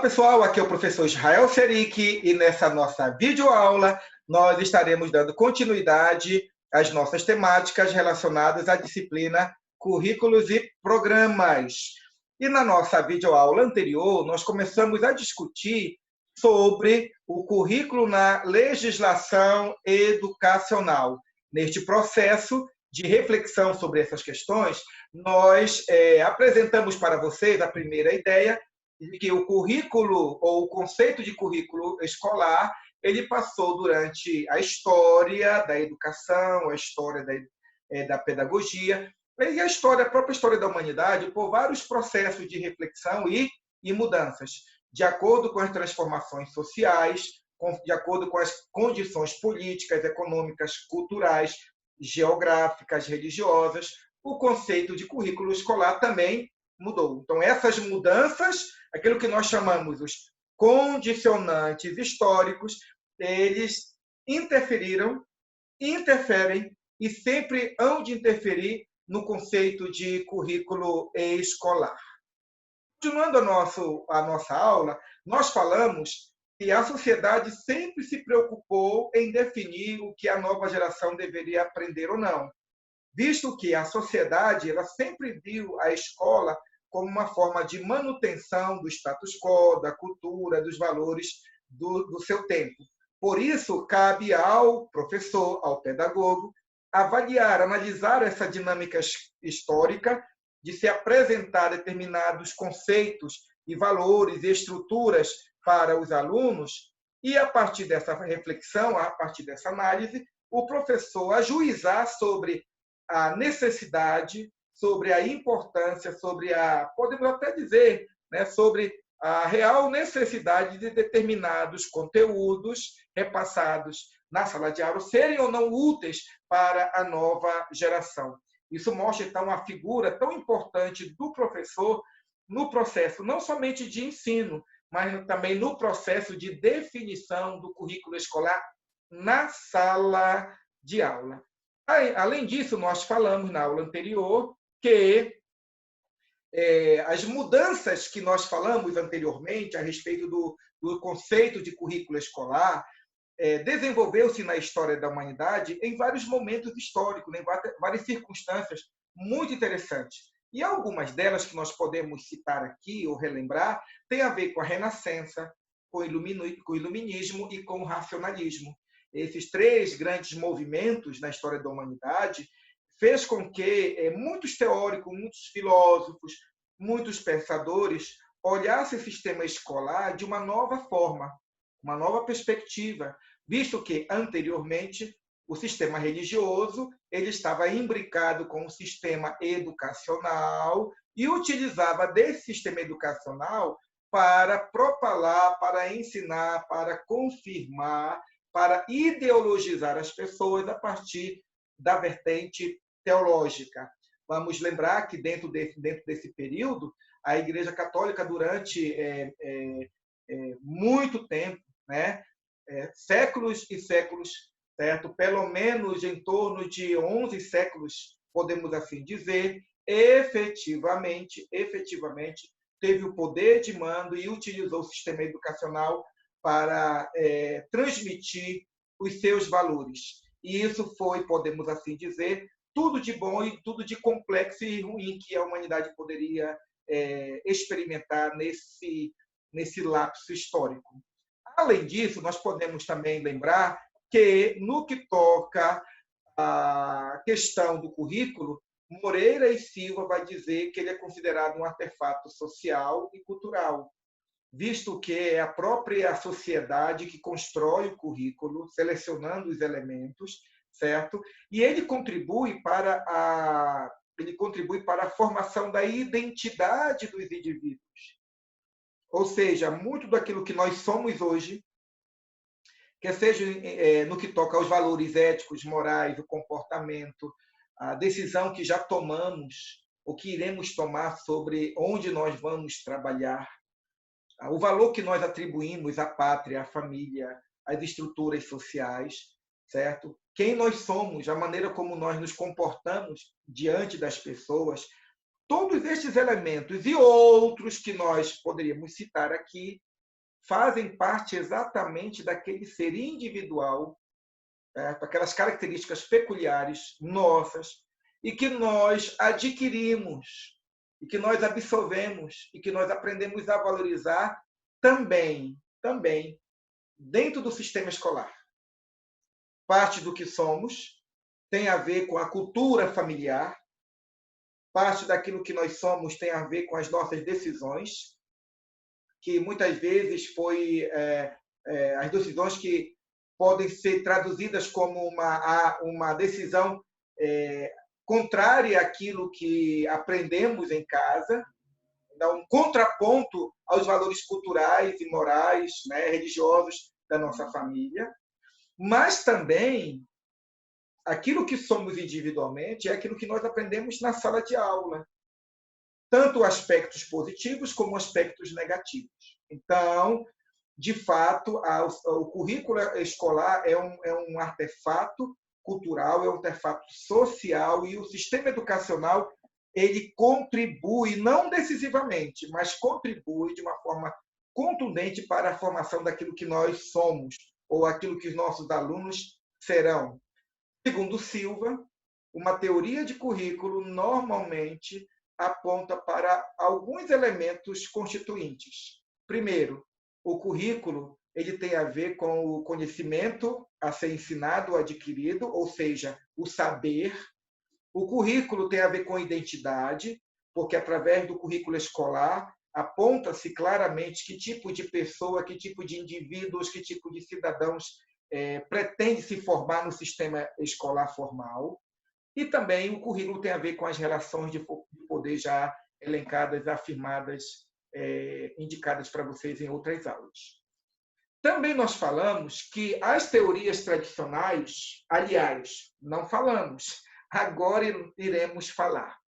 pessoal, aqui é o professor Israel Seric e nessa nossa videoaula nós estaremos dando continuidade às nossas temáticas relacionadas à disciplina Currículos e Programas. E na nossa videoaula anterior, nós começamos a discutir sobre o currículo na legislação educacional. Neste processo de reflexão sobre essas questões, nós apresentamos para vocês a primeira ideia de que o currículo, ou o conceito de currículo escolar, ele passou durante a história da educação, a história da pedagogia, e a própria história da humanidade, por vários processos de reflexão e mudanças, de acordo com as transformações sociais, de acordo com as condições políticas, econômicas, culturais, geográficas, religiosas, o conceito de currículo escolar também mudou. Então, essas mudanças, aquilo que nós chamamos os condicionantes históricos, eles interferiram, interferem e sempre hão de interferir no conceito de currículo escolar. Continuando a nossa aula, nós falamos que a sociedade sempre se preocupou em definir o que a nova geração deveria aprender ou não, visto que a sociedade ela sempre viu a escola como uma forma de manutenção do status quo, da cultura, dos valores do seu tempo. Por isso, cabe ao professor, ao pedagogo, avaliar, analisar essa dinâmica histórica de se apresentar determinados conceitos e valores e estruturas para os alunos e, a partir dessa reflexão, a partir dessa análise, o professor ajuizar sobre a necessidade, sobre a importância, podemos até dizer, sobre a real necessidade de determinados conteúdos repassados na sala de aula serem ou não úteis para a nova geração. Isso mostra, então, a figura tão importante do professor no processo, não somente de ensino, mas também no processo de definição do currículo escolar na sala de aula. Além disso, nós falamos na aula anterior que as mudanças que nós falamos anteriormente a respeito do conceito de currículo escolar desenvolveu-se na história da humanidade em vários momentos históricos, em várias circunstâncias muito interessantes. E algumas delas que nós podemos citar aqui ou relembrar têm a ver com a Renascença, com o Iluminismo e com o Racionalismo. Esses três grandes movimentos na história da humanidade fez com que muitos teóricos, muitos filósofos, muitos pensadores olhassem o sistema escolar de uma nova forma, uma nova perspectiva, visto que, anteriormente, o sistema religioso ele estava imbricado com o sistema educacional e utilizava desse sistema educacional para propalar, para ensinar, para confirmar, para ideologizar as pessoas a partir da vertente teológica. Vamos lembrar que dentro desse período, a Igreja Católica, durante muito tempo, séculos e séculos, certo? Pelo menos em torno de 11 séculos, podemos assim dizer, efetivamente teve o poder de mando e utilizou o sistema educacional para transmitir os seus valores. E isso foi, podemos assim dizer, tudo de bom e tudo de complexo e ruim que a humanidade poderia experimentar nesse lapso histórico. Além disso, nós podemos também lembrar que, no que toca à questão do currículo, Moreira e Silva vai dizer que ele é considerado um artefato social e cultural, visto que é a própria sociedade que constrói o currículo, selecionando os elementos, certo? E ele contribui para a formação da identidade dos indivíduos. Ou seja, muito daquilo que nós somos hoje, quer seja no que toca aos valores éticos, morais, o comportamento, a decisão que já tomamos, ou que iremos tomar sobre onde nós vamos trabalhar, o valor que nós atribuímos à pátria, à família, às estruturas sociais, certo? Quem nós somos, a maneira como nós nos comportamos diante das pessoas, todos estes elementos e outros que nós poderíamos citar aqui fazem parte exatamente daquele ser individual, certo? Aquelas características peculiares nossas e que nós adquirimos, e que nós absorvemos, e que nós aprendemos a valorizar também dentro do sistema escolar. Parte do que somos tem a ver com a cultura familiar, parte daquilo que nós somos tem a ver com as nossas decisões, que muitas vezes as decisões que podem ser traduzidas como uma decisão contrária àquilo que aprendemos em casa, dá um contraponto aos valores culturais e morais, né, religiosos da nossa família, mas também aquilo que somos individualmente é aquilo que nós aprendemos na sala de aula, tanto aspectos positivos como aspectos negativos. Então, de fato, o currículo escolar é um artefato cultural, é um artefato social, e o sistema educacional ele contribui, não decisivamente, mas contribui de uma forma contundente para a formação daquilo que nós somos, ou aquilo que os nossos alunos serão. Segundo Silva, uma teoria de currículo normalmente aponta para alguns elementos constituintes. Primeiro, o currículo ele tem a ver com o conhecimento a ser ensinado ou adquirido, ou seja, o saber. O currículo tem a ver com identidade, porque através do currículo escolar aponta-se claramente que tipo de pessoa, que tipo de indivíduos, que tipo de cidadãos pretende se formar no sistema escolar formal. E também o currículo tem a ver com as relações de poder já elencadas, afirmadas, indicadas para vocês em outras aulas. Também nós falamos que as teorias tradicionais, aliás, não falamos, agora iremos falar.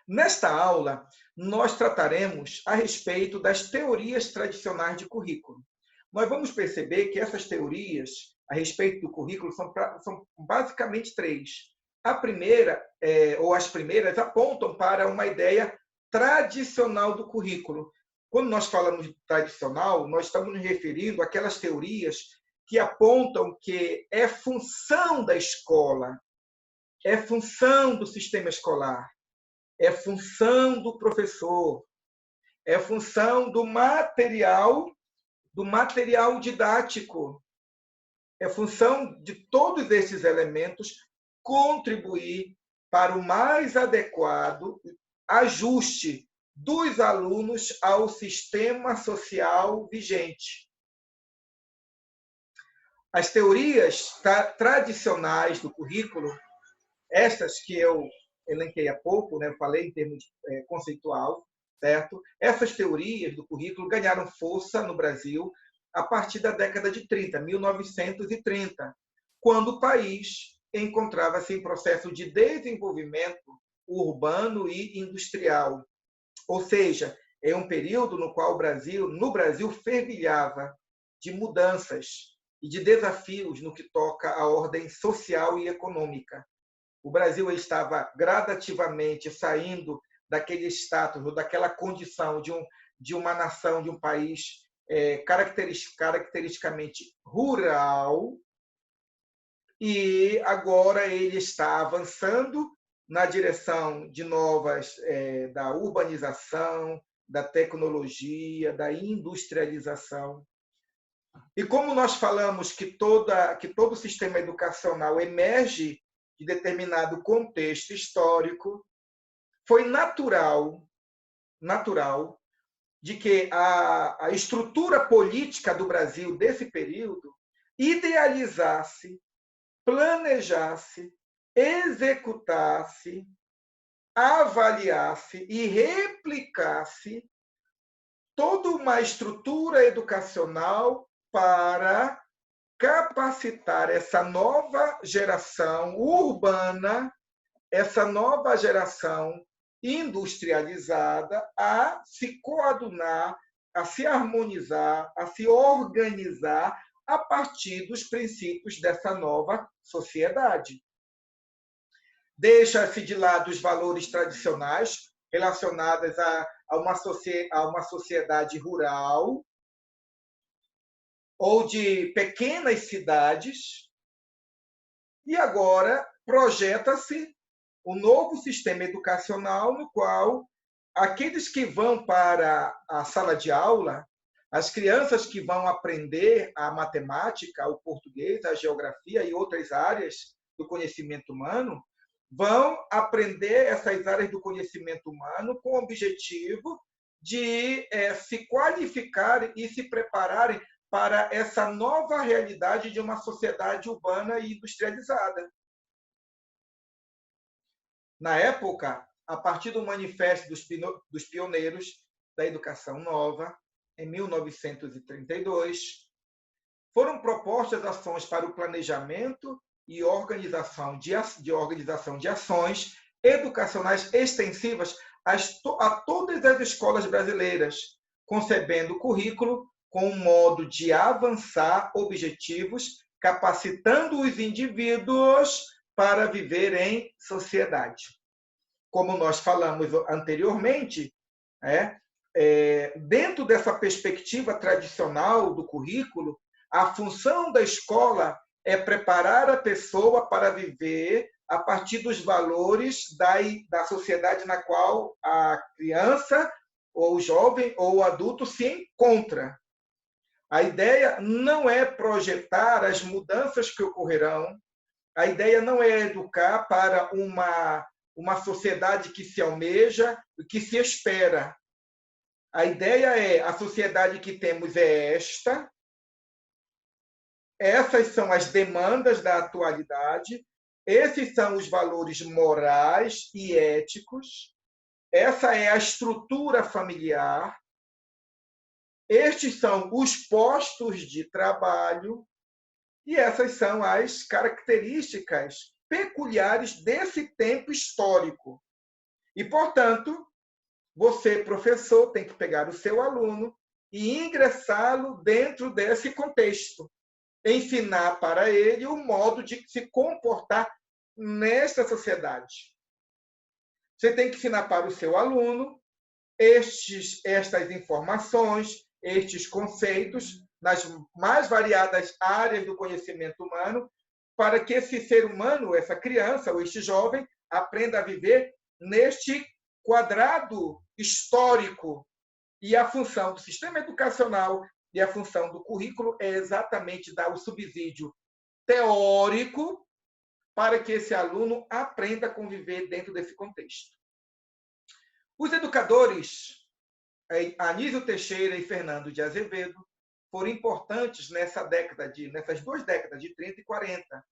Nesta aula, nós trataremos a respeito das teorias tradicionais de currículo. Nós vamos perceber que essas teorias a respeito do currículo são basicamente três. A primeira, ou as primeiras, apontam para uma ideia tradicional do currículo. Quando nós falamos de tradicional, nós estamos nos referindo àquelas teorias que apontam que é função da escola, é função do sistema escolar, é função do professor, é função do material didático, é função de todos esses elementos contribuir para o mais adequado ajuste dos alunos ao sistema social vigente. As teorias tradicionais do currículo, estas que eu elenquei há pouco, né, eu falei em termos conceitual, certo? Essas teorias do currículo ganharam força no Brasil a partir da década de 30, 1930, quando o país encontrava-se em processo de desenvolvimento urbano e industrial. Ou seja, é um período no qual no Brasil fervilhava de mudanças e de desafios no que toca à ordem social e econômica. O Brasil estava gradativamente saindo daquele status, ou daquela condição de uma nação, de um país caracteristicamente rural, e agora ele está avançando na direção de da urbanização, da tecnologia, da industrialização. E como nós falamos que todo o sistema educacional emerge de determinado contexto histórico, foi natural de que a estrutura política do Brasil desse período idealizasse, planejasse, executasse, avaliasse e replicasse toda uma estrutura educacional para capacitar essa nova geração urbana, essa nova geração industrializada a se coadunar, a se harmonizar, a se organizar a partir dos princípios dessa nova sociedade. Deixa-se de lado os valores tradicionais relacionados a uma sociedade rural, ou de pequenas cidades, e agora projeta-se o novo sistema educacional no qual aqueles que vão para a sala de aula, as crianças que vão aprender a matemática, o português, a geografia e outras áreas do conhecimento humano, vão aprender essas áreas do conhecimento humano com o objetivo de se qualificarem e se prepararem para essa nova realidade de uma sociedade urbana e industrializada. Na época, a partir do Manifesto dos Pioneiros da Educação Nova, em 1932, foram propostas ações para o planejamento e organização de ações educacionais extensivas a todas as escolas brasileiras, concebendo o currículo com um modo de avançar objetivos, capacitando os indivíduos para viver em sociedade. Como nós falamos anteriormente, dentro dessa perspectiva tradicional do currículo, a função da escola é preparar a pessoa para viver a partir dos valores da sociedade na qual a criança, ou o jovem, ou o adulto se encontra. A ideia não é projetar as mudanças que ocorrerão, a ideia não é educar para uma sociedade que se almeja, que se espera. A ideia é a sociedade que temos é esta, essas são as demandas da atualidade, esses são os valores morais e éticos, essa é a estrutura familiar, estes são os postos de trabalho, e essas são as características peculiares desse tempo histórico. E, portanto, você, professor, tem que pegar o seu aluno e ingressá-lo dentro desse contexto. Ensinar para ele o modo de se comportar nesta sociedade. Você tem que ensinar para o seu aluno estas informações, estes conceitos, nas mais variadas áreas do conhecimento humano, para que esse ser humano, essa criança ou este jovem, aprenda a viver neste quadrado histórico. E a função do sistema educacional e a função do currículo é exatamente dar o subsídio teórico para que esse aluno aprenda a conviver dentro desse contexto. Os educadores, Anísio Teixeira e Fernando de Azevedo, foram importantes nessas duas décadas, de 30 e 40,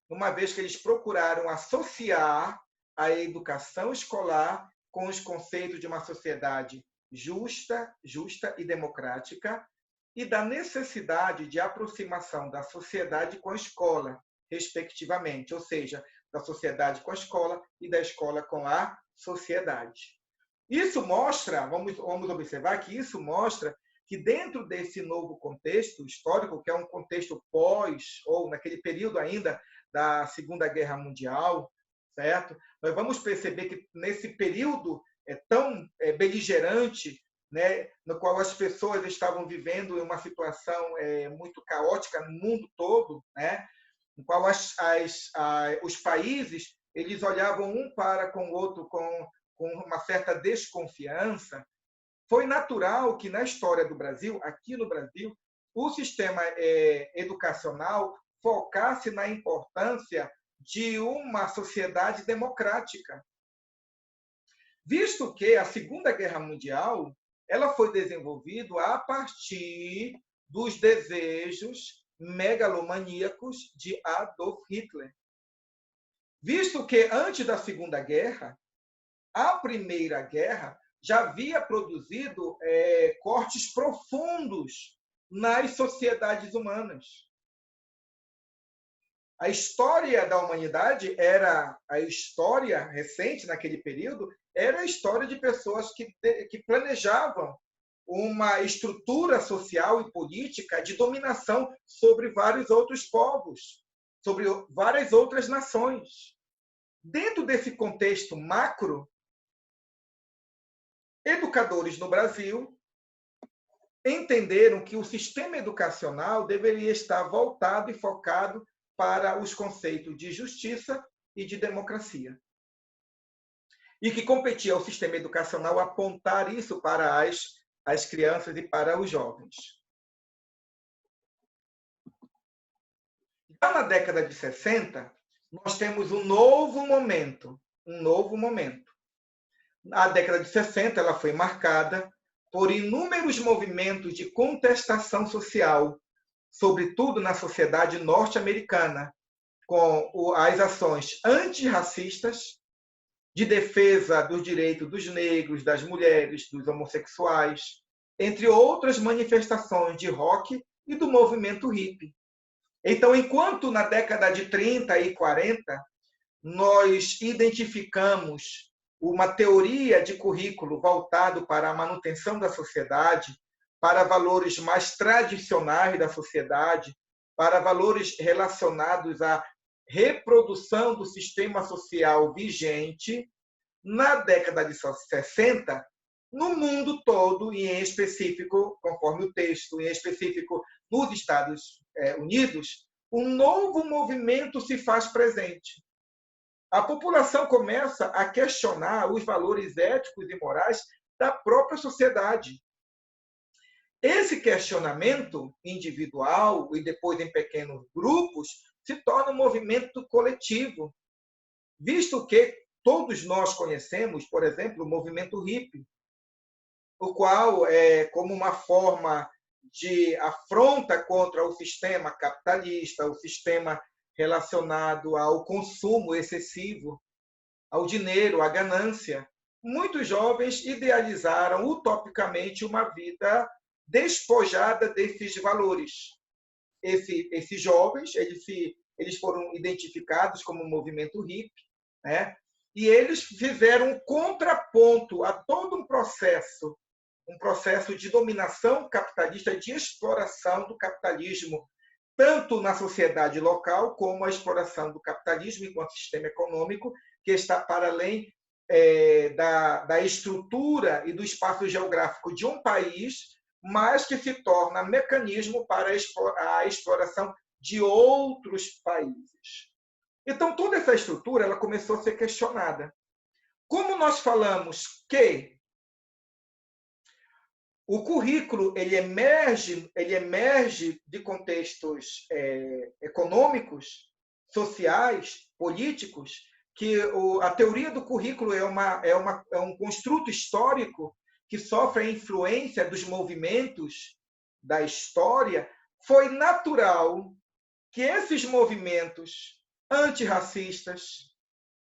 uma vez que eles procuraram associar a educação escolar com os conceitos de uma sociedade justa e democrática e da necessidade de aproximação da sociedade com a escola, respectivamente, ou seja, da sociedade com a escola e da escola com a sociedade. Isso mostra, vamos observar que isso mostra que dentro desse novo contexto histórico, que é um contexto pós, ou naquele período ainda da Segunda Guerra Mundial, certo? Nós vamos perceber que nesse período tão beligerante, né, no qual as pessoas estavam vivendo em uma situação muito caótica no mundo todo, né, no qual os países eles olhavam um para com o outro com uma certa desconfiança, foi natural que na história do Brasil, aqui no Brasil, o sistema educacional focasse na importância de uma sociedade democrática. Visto que a Segunda Guerra Mundial ela foi desenvolvida a partir dos desejos megalomaníacos de Adolf Hitler. Visto que antes da Segunda Guerra, a Primeira Guerra já havia produzido cortes profundos nas sociedades humanas. A história da humanidade a história recente naquele período, era a história de pessoas que planejavam uma estrutura social e política de dominação sobre vários outros povos, sobre várias outras nações. Dentro desse contexto macro, educadores no Brasil entenderam que o sistema educacional deveria estar voltado e focado para os conceitos de justiça e de democracia. E que competia ao sistema educacional apontar isso para as crianças e para os jovens. Já na década de 60, nós temos um novo momento. A década de 60 ela foi marcada por inúmeros movimentos de contestação social, sobretudo na sociedade norte-americana, com as ações antirracistas, de defesa dos direitos dos negros, das mulheres, dos homossexuais, entre outras manifestações de rock e do movimento hippie. Então, enquanto na década de 30 e 40, nós identificamos uma teoria de currículo voltado para a manutenção da sociedade, para valores mais tradicionais da sociedade, para valores relacionados à reprodução do sistema social vigente, na década de 60, no mundo todo, e em específico, conforme o texto, em específico nos Estados Unidos, um novo movimento se faz presente. A população começa a questionar os valores éticos e morais da própria sociedade. Esse questionamento individual e depois em pequenos grupos se torna um movimento coletivo, visto que todos nós conhecemos, por exemplo, o movimento hippie, o qual é como uma forma de afronta contra o sistema capitalista, o sistema relacionado ao consumo excessivo, ao dinheiro, à ganância. Muitos jovens idealizaram utopicamente uma vida despojada desses valores. Esses jovens, eles foram identificados como movimento hippie, né? E eles fizeram um contraponto a todo um processo de dominação capitalista, de exploração do capitalismo, tanto na sociedade local, como a exploração do capitalismo enquanto sistema econômico, que está para além da estrutura e do espaço geográfico de um país, mas que se torna mecanismo para a exploração de outros países. Então, toda essa estrutura ela começou a ser questionada. Como nós falamos que o currículo ele emerge de contextos econômicos, sociais, políticos, que a teoria do currículo é um construto histórico que sofre a influência dos movimentos da história, foi natural que esses movimentos antirracistas,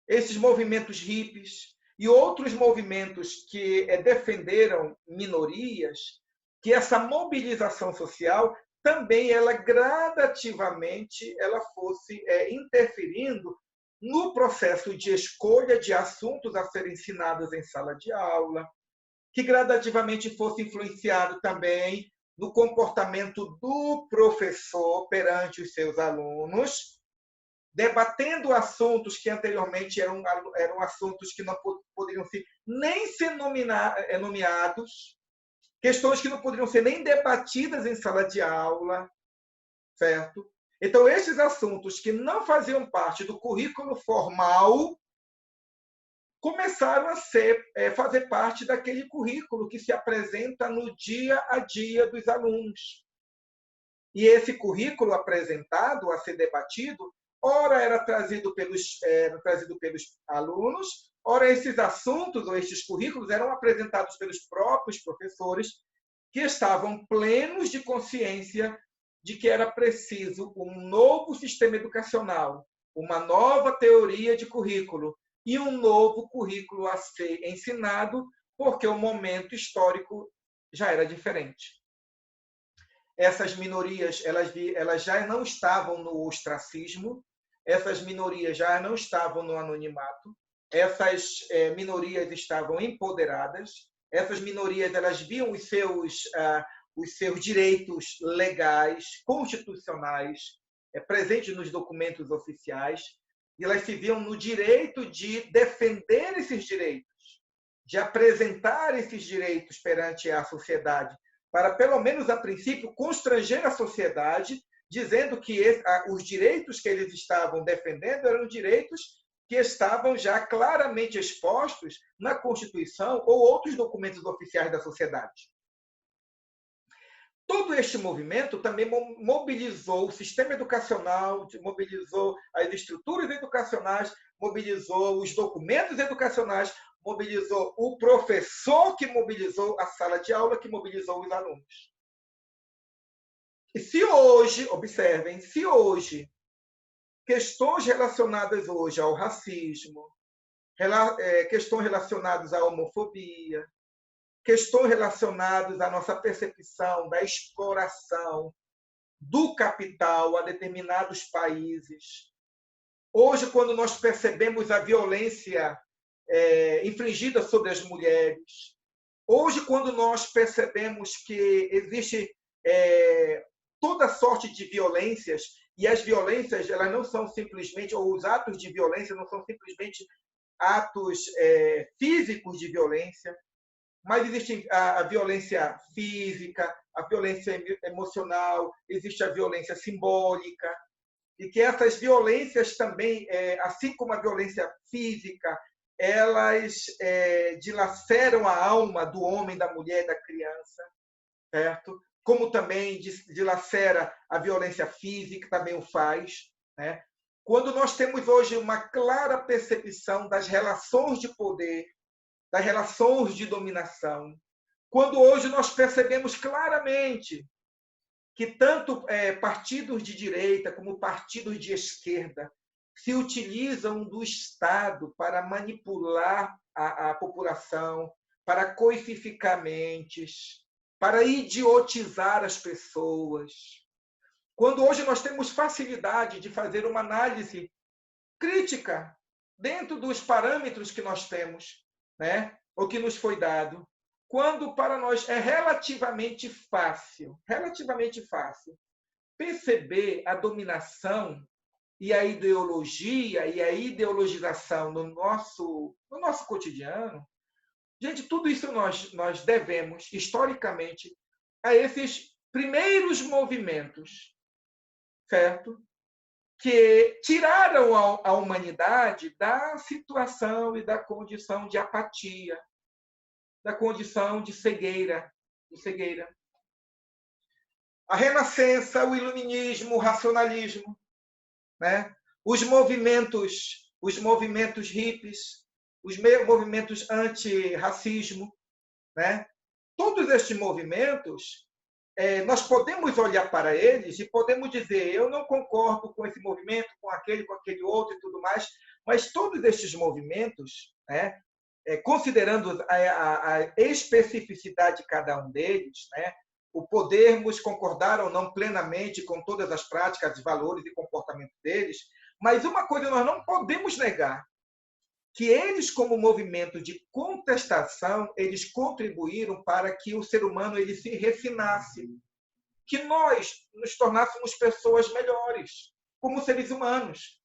esses movimentos hippies e outros movimentos que defenderam minorias, que essa mobilização social também ela gradativamente ela fosse interferindo no processo de escolha de assuntos a serem ensinados em sala de aula, que gradativamente fosse influenciado também no comportamento do professor perante os seus alunos, debatendo assuntos que anteriormente eram assuntos que não poderiam ser nem ser nomeados, questões que não poderiam ser nem debatidas em sala de aula, certo? Então, esses assuntos que não faziam parte do currículo formal começaram a fazer parte daquele currículo que se apresenta no dia a dia dos alunos. E esse currículo apresentado a ser debatido, ora era trazido pelos alunos, ora esses assuntos ou estes currículos eram apresentados pelos próprios professores, que estavam plenos de consciência de que era preciso um novo sistema educacional, uma nova teoria de currículo e um novo currículo a ser ensinado, porque o momento histórico já era diferente. Essas minorias elas já não estavam no ostracismo, essas minorias já não estavam no anonimato, essas minorias estavam empoderadas, essas minorias elas viam os seus direitos legais, constitucionais, presentes nos documentos oficiais, e elas se viam no direito de defender esses direitos, de apresentar esses direitos perante a sociedade, para, pelo menos a princípio, constranger a sociedade, dizendo que os direitos que eles estavam defendendo eram direitos que estavam já claramente expostos na Constituição ou outros documentos oficiais da sociedade. Todo este movimento também mobilizou o sistema educacional, mobilizou as estruturas educacionais, mobilizou os documentos educacionais, mobilizou o professor, que mobilizou a sala de aula, que mobilizou os alunos. E se hoje, observem, se hoje questões relacionadas hoje ao racismo, questões relacionadas à homofobia, questões relacionadas à nossa percepção da exploração do capital a determinados países. Hoje, quando nós percebemos a violência infligida sobre as mulheres, hoje, quando nós percebemos que existe toda sorte de violências, e as violências elas não são simplesmente, ou os atos de violência não são simplesmente atos físicos de violência, mas existe a violência física, a violência emocional, existe a violência simbólica, e que essas violências também, assim como a violência física, elas dilaceram a alma do homem, da mulher, da criança, certo? Como também dilacera a violência física, também o faz, né? Quando nós temos hoje uma clara percepção das relações de poder, das relações de dominação, quando hoje nós percebemos claramente que tanto partidos de direita como partidos de esquerda se utilizam do Estado para manipular a população, para coisificar mentes, para idiotizar as pessoas. Quando hoje nós temos facilidade de fazer uma análise crítica dentro dos parâmetros que nós temos, né? O que nos foi dado, quando para nós é relativamente fácil perceber a dominação e a ideologia e a ideologização no nosso cotidiano. Gente, tudo isso nós devemos, historicamente, a esses primeiros movimentos, certo? Que tiraram a humanidade da situação e da condição de apatia, da condição de cegueira. A Renascença, o Iluminismo, o racionalismo, né? Os movimentos hippies, os movimentos anti-racismo, né? Todos estes movimentos, nós podemos olhar para eles e podemos dizer, eu não concordo com esse movimento, com aquele outro e tudo mais, mas todos estes movimentos, né, considerando a especificidade de cada um deles, né, o podermos concordar ou não plenamente com todas as práticas, valores e comportamento deles, mas uma coisa nós não podemos negar, que eles, como movimento de contestação, eles contribuíram para que o ser humano ele se refinasse, que nós nos tornássemos pessoas melhores, como seres humanos.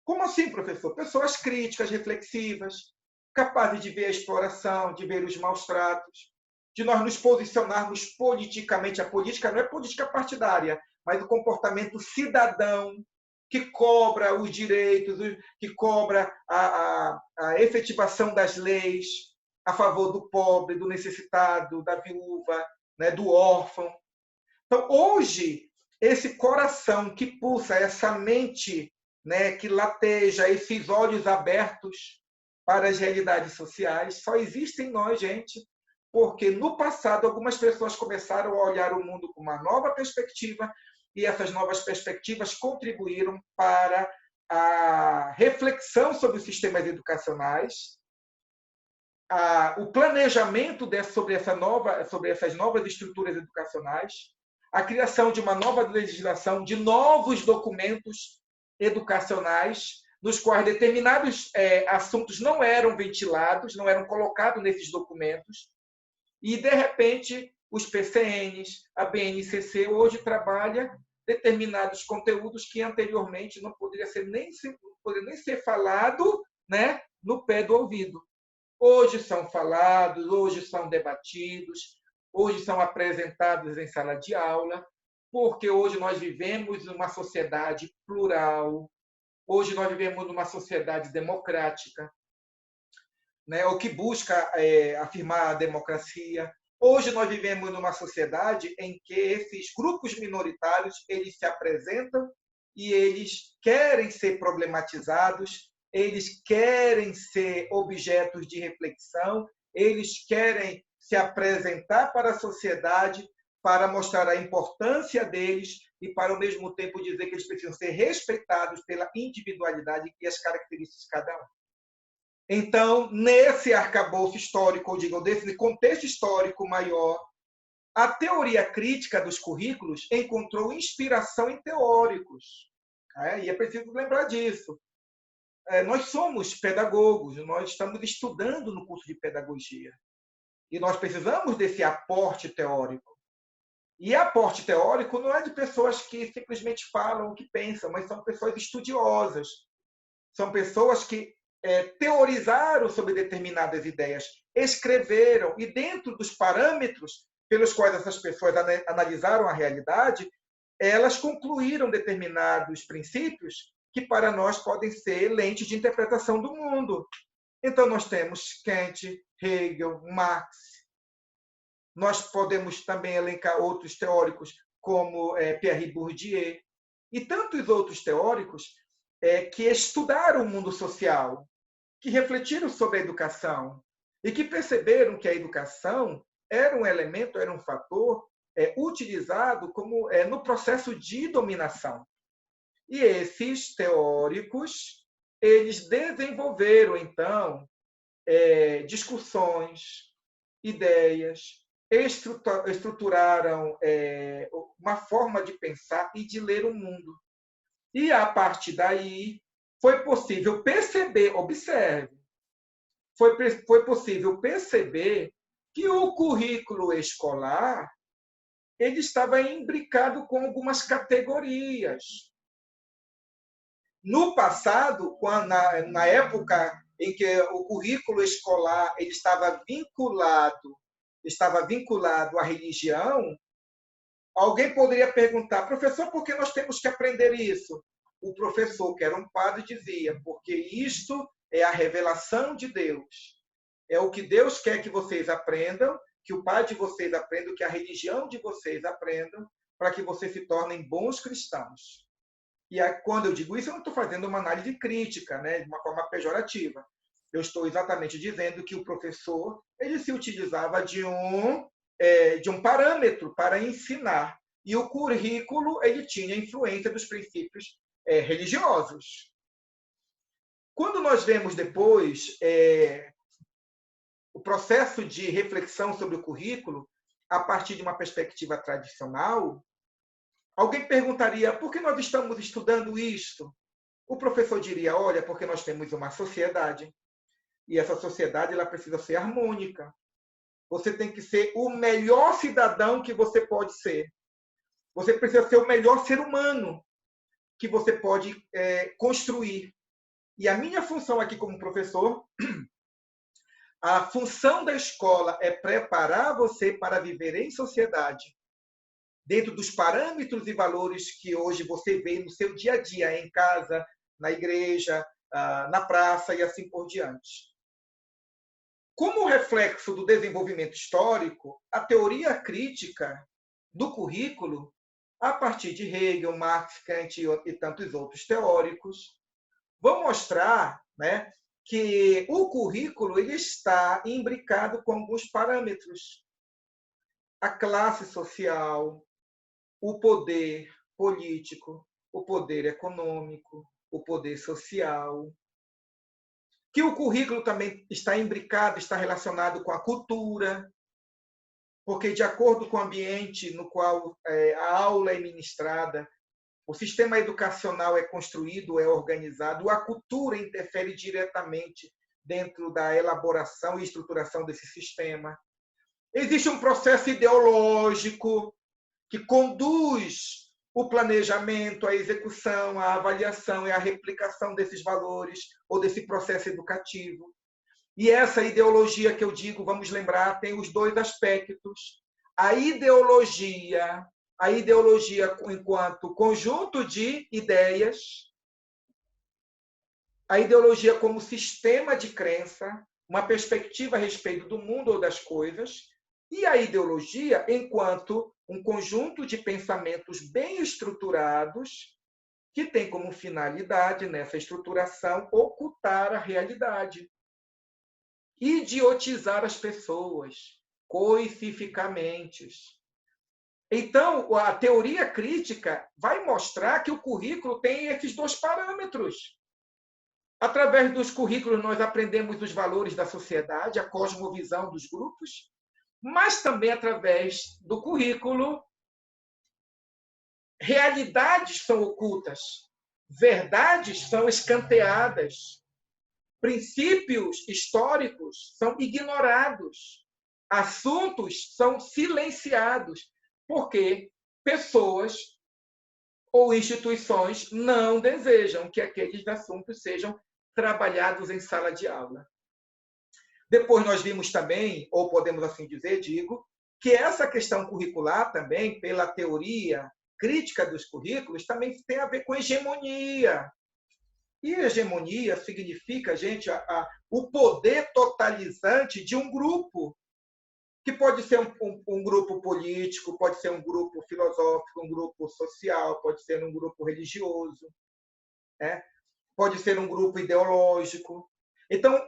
Como assim, professor? Pessoas críticas, reflexivas, capazes de ver a exploração, de ver os maus tratos, de nós nos posicionarmos politicamente. A política não é política partidária, mas o comportamento cidadão, que cobra os direitos, que cobra a efetivação das leis a favor do pobre, do necessitado, da viúva, né, do órfão. Então, hoje, esse coração que pulsa, essa mente, né, que lateja, esses olhos abertos para as realidades sociais, só existem em nós, gente, porque no passado algumas pessoas começaram a olhar o mundo com uma nova perspectiva, e essas novas perspectivas contribuíram para a reflexão sobre os sistemas educacionais, o planejamento sobre essas novas estruturas educacionais, a criação de uma nova legislação, de novos documentos educacionais, nos quais determinados assuntos não eram ventilados, não eram colocados nesses documentos, e, de repente, os PCNs, a BNCC, hoje trabalha determinados conteúdos que anteriormente não poderia nem ser falado, né, no pé do ouvido. Hoje são falados, hoje são debatidos, hoje são apresentados em sala de aula, porque hoje nós vivemos numa sociedade plural, hoje nós vivemos numa sociedade democrática, né, o que busca afirmar a democracia. Hoje nós vivemos numa sociedade em que esses grupos minoritários eles se apresentam e eles querem ser problematizados, eles querem ser objetos de reflexão, eles querem se apresentar para a sociedade para mostrar a importância deles e, para, ao mesmo tempo, dizer que eles precisam ser respeitados pela individualidade e as características de cada um. Então, nesse arcabouço histórico, ou digo, desse contexto histórico maior, a teoria crítica dos currículos encontrou inspiração em teóricos. E é preciso lembrar disso. Nós somos pedagogos, nós estamos estudando no curso de pedagogia. E nós precisamos desse aporte teórico. E aporte teórico não é de pessoas que simplesmente falam o que pensam, mas são pessoas estudiosas. São pessoas que teorizaram sobre determinadas ideias, escreveram, e dentro dos parâmetros pelos quais essas pessoas analisaram a realidade, elas concluíram determinados princípios que para nós podem ser lentes de interpretação do mundo. Então nós temos Kant, Hegel, Marx. Nós podemos também elencar outros teóricos como Pierre Bourdieu e tantos outros teóricos que estudaram o mundo social, que refletiram sobre a educação e que perceberam que a educação era um elemento, era um fator utilizado como no processo de dominação. E esses teóricos, eles desenvolveram, então, discussões, ideias, estruturaram uma forma de pensar e de ler o mundo. E, a partir daí, foi possível perceber, observe, foi possível perceber que o currículo escolar ele estava imbricado com algumas categorias. No passado, na época em que o currículo escolar ele estava vinculado à religião, alguém poderia perguntar, professor, por que nós temos que aprender isso? O professor, que era um padre, dizia, porque isto é a revelação de Deus. É o que Deus quer que vocês aprendam, que o pai de vocês aprenda, que a religião de vocês aprendam, para que vocês se tornem bons cristãos. E quando eu digo isso, eu não estou fazendo uma análise crítica, né, de uma forma pejorativa. Eu estou exatamente dizendo que o professor ele se utilizava de um parâmetro para ensinar. E o currículo ele tinha influência dos princípios religiosos. Quando nós vemos depois o processo de reflexão sobre o currículo, a partir de uma perspectiva tradicional, alguém perguntaria, por que nós estamos estudando isto? O professor diria, olha, porque nós temos uma sociedade, e essa sociedade ela precisa ser harmônica. Você tem que ser o melhor cidadão que você pode ser. Você precisa ser o melhor ser humano que você pode construir. E a minha função aqui como professor, a função da escola é preparar você para viver em sociedade, dentro dos parâmetros e valores que hoje você vê no seu dia a dia, em casa, na igreja, na praça e assim por diante. Como reflexo do desenvolvimento histórico, a teoria crítica do currículo, a partir de Hegel, Marx, Kant e tantos outros teóricos, vão mostrar, né, que o currículo ele está imbricado com alguns parâmetros. A classe social, o poder político, o poder econômico, o poder social. Que o currículo também está imbricado, está relacionado com a cultura, porque, de acordo com o ambiente no qual a aula é ministrada, o sistema educacional é construído, é organizado, a cultura interfere diretamente dentro da elaboração e estruturação desse sistema. Existe um processo ideológico que conduz o planejamento, a execução, a avaliação e a replicação desses valores ou desse processo educativo. E essa ideologia que eu digo, vamos lembrar, tem os dois aspectos. a ideologia enquanto conjunto de ideias, a ideologia como sistema de crença, uma perspectiva a respeito do mundo ou das coisas, e a ideologia enquanto um conjunto de pensamentos bem estruturados que tem como finalidade, nessa estruturação, ocultar a realidade, idiotizar as pessoas, coisificamente. Então, a teoria crítica vai mostrar que o currículo tem esses dois parâmetros. Através dos currículos, nós aprendemos os valores da sociedade, a cosmovisão dos grupos, mas também através do currículo, realidades são ocultas, verdades são escanteadas, princípios históricos são ignorados, assuntos são silenciados, porque pessoas ou instituições não desejam que aqueles assuntos sejam trabalhados em sala de aula. Depois nós vimos também, ou podemos assim dizer, digo, que essa questão curricular também, pela teoria crítica dos currículos, também tem a ver com hegemonia. E hegemonia significa, gente, o poder totalizante de um grupo, que pode ser um grupo político, pode ser um grupo filosófico, um grupo social, pode ser um grupo religioso, né? Pode ser um grupo ideológico. Então,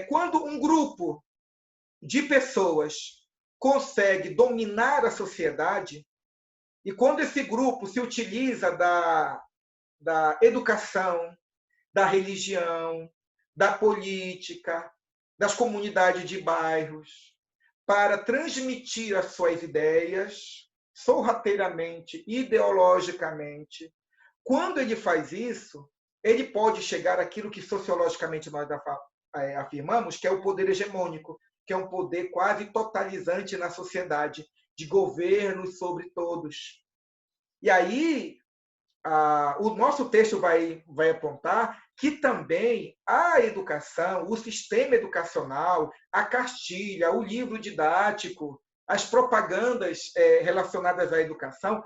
quando um grupo de pessoas consegue dominar a sociedade, e quando esse grupo se utiliza da educação, da religião, da política, das comunidades de bairros, para transmitir as suas ideias, sorrateiramente, ideologicamente, quando ele faz isso, ele pode chegar àquilo que sociologicamente nós afirmamos, que é o poder hegemônico, que é um poder quase totalizante na sociedade, de governos sobre todos. E aí, o nosso texto vai apontar que também a educação, o sistema educacional, a cartilha, o livro didático, as propagandas relacionadas à educação,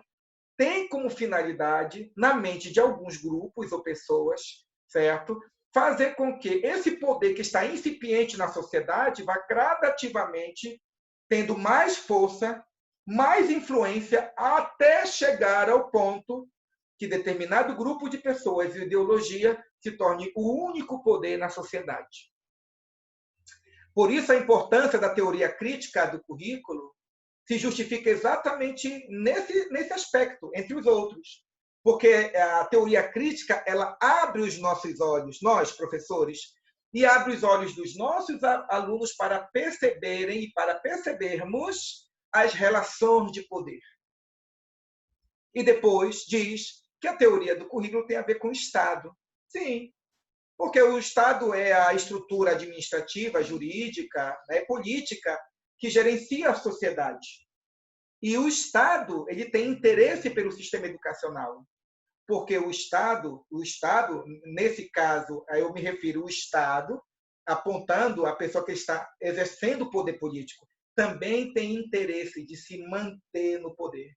tem como finalidade, na mente de alguns grupos ou pessoas, certo? Fazer com que esse poder que está incipiente na sociedade vá gradativamente tendo mais força, mais influência, até chegar ao ponto que determinado grupo de pessoas e ideologia se torne o único poder na sociedade. Por isso, a importância da teoria crítica do currículo se justifica exatamente nesse aspecto, entre os outros. Porque a teoria crítica ela abre os nossos olhos, nós, professores, e abre os olhos dos nossos alunos para perceberem e para percebermos as relações de poder. E depois diz que a teoria do currículo tem a ver com o Estado. Sim, porque o Estado é a estrutura administrativa, jurídica, política, que gerencia a sociedade. E o Estado ele tem interesse pelo sistema educacional, porque o Estado, nesse caso, eu me refiro ao Estado, apontando a pessoa que está exercendo o poder político, também tem interesse de se manter no poder,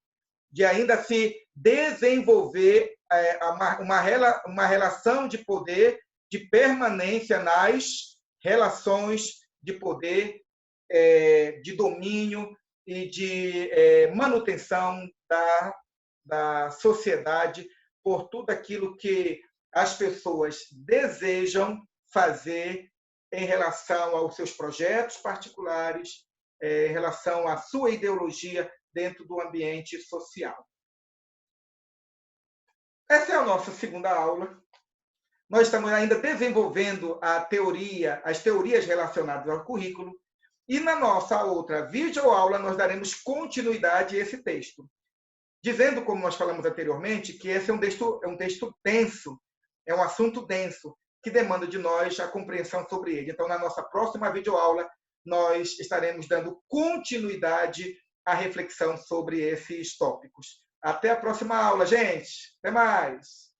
de ainda se desenvolver uma relação de poder, de permanência nas relações de poder, de domínio e de manutenção da sociedade por tudo aquilo que as pessoas desejam fazer em relação aos seus projetos particulares, em relação à sua ideologia dentro do ambiente social. Essa é a nossa segunda aula. Nós estamos ainda desenvolvendo as teorias relacionadas ao currículo, e na nossa outra videoaula nós daremos continuidade a esse texto, dizendo, como nós falamos anteriormente, que esse é um texto denso, é um assunto denso, que demanda de nós a compreensão sobre ele. Então, na nossa próxima videoaula, nós estaremos dando continuidade à reflexão sobre esses tópicos. Até a próxima aula, gente! Até mais!